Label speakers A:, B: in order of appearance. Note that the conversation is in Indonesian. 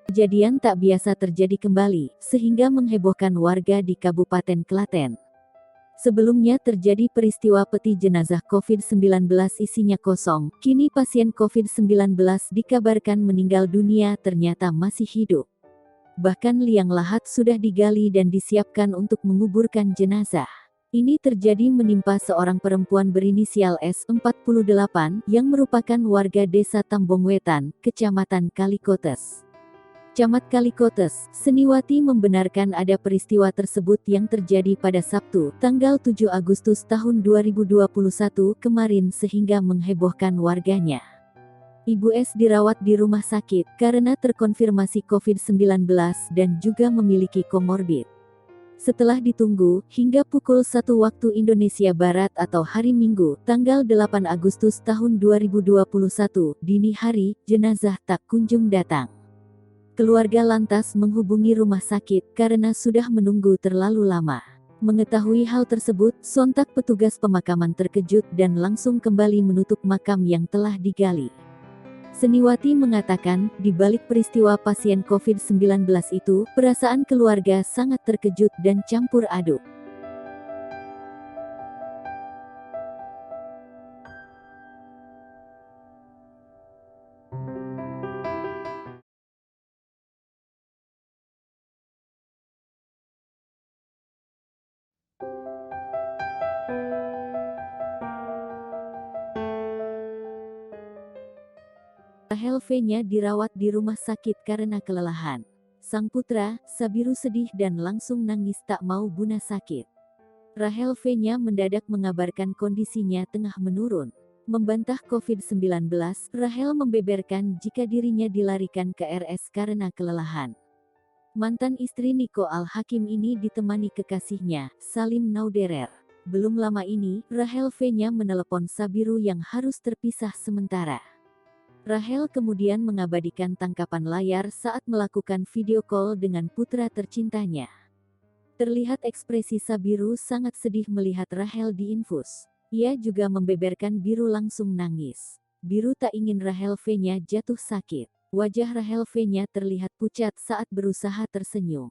A: Kejadian tak biasa terjadi kembali, sehingga menghebohkan warga di Kabupaten Klaten. Sebelumnya terjadi peristiwa peti jenazah COVID-19 isinya kosong, kini pasien COVID-19 dikabarkan meninggal dunia ternyata masih hidup. Bahkan liang lahat sudah digali dan disiapkan untuk menguburkan jenazah. Ini terjadi menimpa seorang perempuan berinisial S, 48, yang merupakan warga desa Tambongwetan, Kecamatan Kalikotes. Camat Kalikotes, Seniwati membenarkan ada peristiwa tersebut yang terjadi pada Sabtu, tanggal 7 Agustus tahun 2021 kemarin sehingga menghebohkan warganya. Ibu S dirawat di rumah sakit karena terkonfirmasi COVID-19 dan juga memiliki komorbid. Setelah ditunggu, hingga pukul 1 waktu Indonesia Barat atau hari Minggu, tanggal 8 Agustus tahun 2021, dini hari, jenazah tak kunjung datang. Keluarga lantas menghubungi rumah sakit karena sudah menunggu terlalu lama. Mengetahui hal tersebut, sontak petugas pemakaman terkejut dan langsung kembali menutup makam yang telah digali. Seniwati mengatakan, di balik peristiwa pasien COVID-19 itu, perasaan keluarga sangat terkejut dan campur aduk. Rahel V-nya dirawat di rumah sakit karena kelelahan. Sang putra, Sabiru sedih dan langsung nangis tak mau buna sakit. Rahel V-nya mendadak mengabarkan kondisinya tengah menurun. Membantah COVID-19, Rahel membeberkan jika dirinya dilarikan ke RS karena kelelahan. Mantan istri Niko Al-Hakim ini ditemani kekasihnya, Salim Nauderer. Belum lama ini, Rahel V-nya menelepon Sabiru yang harus terpisah sementara. Rahel kemudian mengabadikan tangkapan layar saat melakukan video call dengan putra tercintanya. Terlihat ekspresi Sabiru sangat sedih melihat Rahel diinfus. Ia juga membeberkan Biru langsung nangis. Biru tak ingin Rahel V-nya jatuh sakit. Wajah Rahel V-nya terlihat pucat saat berusaha tersenyum.